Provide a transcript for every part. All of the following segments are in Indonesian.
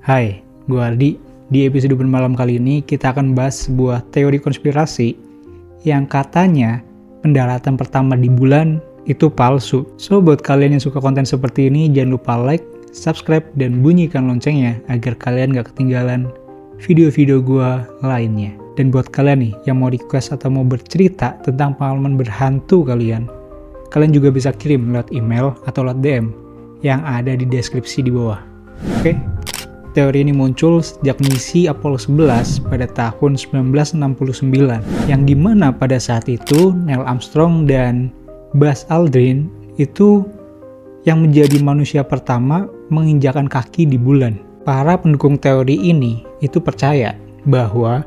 Hai, gue Aldi. Di episode bermalam kali ini kita akan bahas sebuah teori konspirasi yang katanya pendaratan pertama di bulan itu palsu. So, buat kalian yang suka konten seperti ini, jangan lupa like, subscribe, dan bunyikan loncengnya agar kalian gak ketinggalan video-video gue lainnya. Dan buat kalian nih yang mau request atau mau bercerita tentang pengalaman berhantu kalian juga bisa kirim lewat email atau lewat DM yang ada di deskripsi di bawah. Oke? Teori ini muncul sejak misi Apollo 11 pada tahun 1969, yang dimana pada saat itu Neil Armstrong dan Buzz Aldrin itu yang menjadi manusia pertama menginjakkan kaki di bulan. Para pendukung teori ini itu percaya bahwa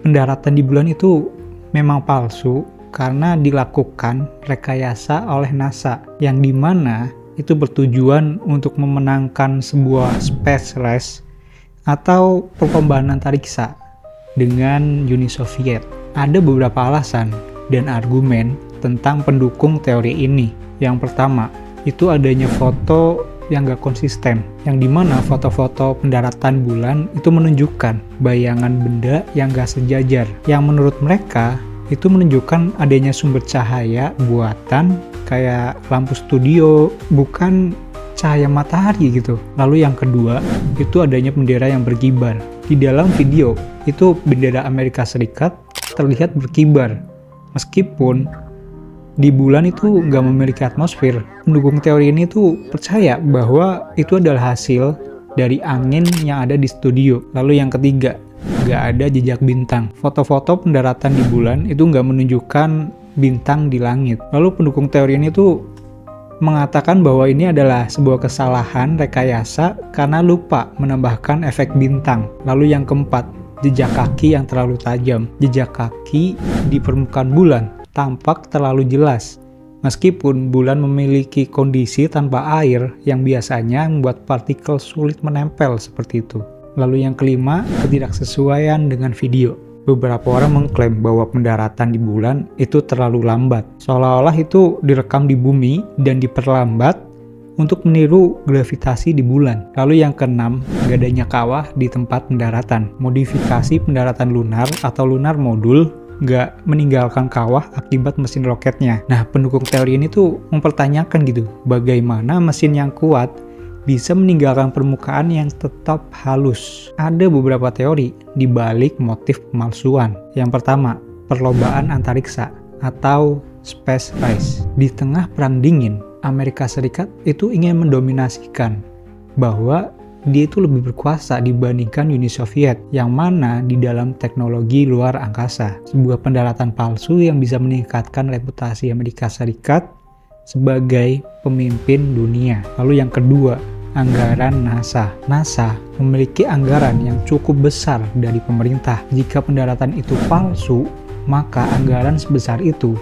pendaratan di bulan itu memang palsu karena dilakukan rekayasa oleh NASA, yang dimana itu bertujuan untuk memenangkan sebuah space race atau perlombaan antariksa dengan Uni Soviet. Ada beberapa alasan dan argumen tentang pendukung teori ini. Yang pertama, itu adanya foto yang gak konsisten, yang dimana foto-foto pendaratan bulan itu menunjukkan bayangan benda yang gak sejajar, yang menurut mereka itu menunjukkan adanya sumber cahaya buatan kayak lampu studio, bukan cahaya matahari gitu. Lalu yang kedua, itu adanya bendera yang berkibar. Di dalam video, itu bendera Amerika Serikat terlihat berkibar. Meskipun di bulan itu nggak memiliki atmosfer. Pendukung teori ini tuh percaya bahwa itu adalah hasil dari angin yang ada di studio. Lalu yang ketiga, nggak ada jejak bintang. Foto-foto pendaratan di bulan itu nggak menunjukkan bintang di langit. Lalu pendukung teori ini tuh mengatakan bahwa ini adalah sebuah kesalahan rekayasa karena lupa menambahkan efek bintang. Lalu yang keempat, jejak kaki yang terlalu tajam. Jejak kaki di permukaan bulan tampak terlalu jelas, meskipun bulan memiliki kondisi tanpa air yang biasanya membuat partikel sulit menempel seperti itu. Lalu yang kelima, ketidaksesuaian dengan video. Beberapa orang mengklaim bahwa pendaratan di bulan itu terlalu lambat, seolah-olah itu direkam di bumi dan diperlambat untuk meniru gravitasi di bulan. Lalu yang keenam, gak adanya kawah di tempat pendaratan. Modifikasi pendaratan lunar atau lunar modul gak meninggalkan kawah akibat mesin roketnya. Nah, pendukung teori ini tuh mempertanyakan gitu, bagaimana mesin yang kuat bisa meninggalkan permukaan yang tetap halus. Ada beberapa teori di balik motif pemalsuan. Yang pertama, perlombaan antariksa atau space race. Di tengah perang dingin, Amerika Serikat itu ingin mendominasikan bahwa dia itu lebih berkuasa dibandingkan Uni Soviet, yang mana di dalam teknologi luar angkasa. Sebuah pendaratan palsu yang bisa meningkatkan reputasi Amerika Serikat sebagai pemimpin dunia. Lalu yang kedua, anggaran NASA. NASA memiliki anggaran yang cukup besar dari pemerintah. Jika pendaratan itu palsu, maka anggaran sebesar itu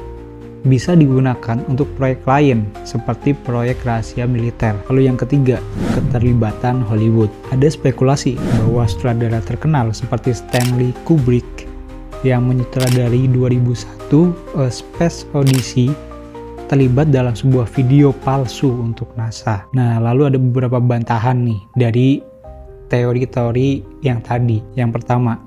bisa digunakan untuk proyek lain seperti proyek rahasia militer. Lalu yang ketiga, keterlibatan Hollywood. Ada spekulasi bahwa sutradara terkenal seperti Stanley Kubrick yang menyutradari 2001 A Space Odyssey terlibat dalam sebuah video palsu untuk NASA. Nah, lalu ada beberapa bantahan nih dari teori-teori yang tadi. Yang pertama,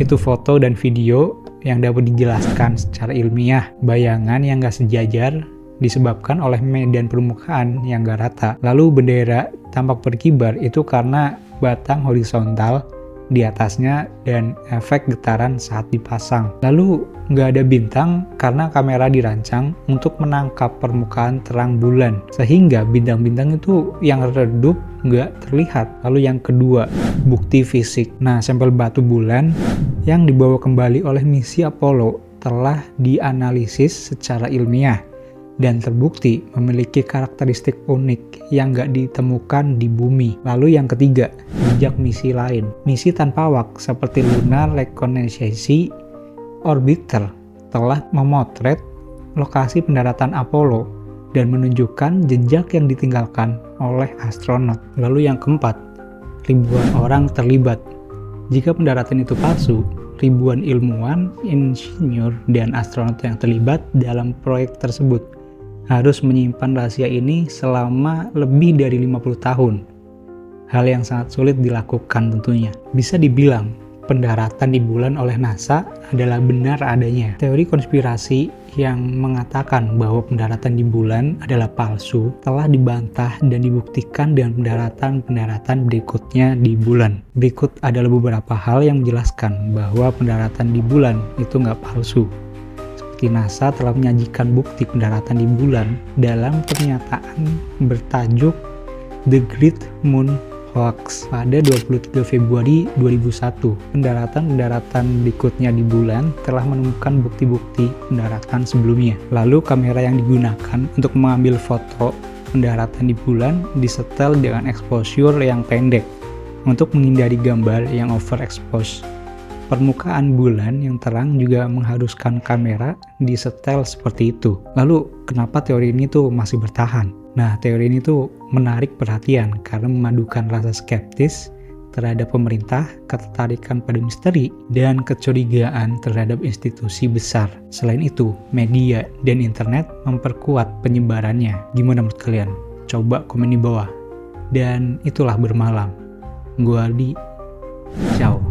itu foto dan video yang dapat dijelaskan secara ilmiah. Bayangan yang gak sejajar disebabkan oleh medan permukaan yang gak rata. Lalu bendera tampak berkibar itu karena batang horizontal di atasnya dan efek getaran saat dipasang. Lalu nggak ada bintang karena kamera dirancang untuk menangkap permukaan terang bulan, sehingga bintang-bintang itu yang redup nggak terlihat. Lalu yang kedua, bukti fisik. Nah, sampel batu bulan yang dibawa kembali oleh misi Apollo telah dianalisis secara ilmiah dan terbukti memiliki karakteristik unik yang nggak ditemukan di bumi. Lalu yang ketiga, jejak misi lain. Misi tanpa awak seperti Lunar Reconnaissance Orbiter telah memotret lokasi pendaratan Apollo dan menunjukkan jejak yang ditinggalkan oleh astronot. Lalu yang keempat, ribuan orang terlibat. Jika pendaratan itu palsu, ribuan ilmuwan, insinyur, dan astronot yang terlibat dalam proyek tersebut harus menyimpan rahasia ini selama lebih dari 50 tahun. hal yang sangat sulit dilakukan tentunya. Bisa dibilang, pendaratan di bulan oleh NASA adalah benar adanya. Teori konspirasi yang mengatakan bahwa pendaratan di bulan adalah palsu telah dibantah dan dibuktikan dengan pendaratan-pendaratan berikutnya di bulan. Berikut adalah beberapa hal yang menjelaskan bahwa pendaratan di bulan itu nggak palsu. Seperti NASA telah menyajikan bukti pendaratan di bulan dalam pernyataan bertajuk The Great Moon Hoax pada 23 Februari 2001. Pendaratan-pendaratan berikutnya di bulan telah menemukan bukti-bukti pendaratan sebelumnya. Lalu kamera yang digunakan untuk mengambil foto pendaratan di bulan disetel dengan exposure yang pendek untuk menghindari gambar yang overexpose. Permukaan bulan yang terang juga mengharuskan kamera disetel seperti itu. Lalu kenapa teori ini tuh masih bertahan? Nah, teori ini tuh menarik perhatian karena memadukan rasa skeptis terhadap pemerintah, ketertarikan pada misteri, dan kecurigaan terhadap institusi besar. Selain itu, media dan internet memperkuat penyebarannya. Gimana menurut kalian? Coba komen di bawah. Dan itulah Bermalam. Gua Aldi. Ciao.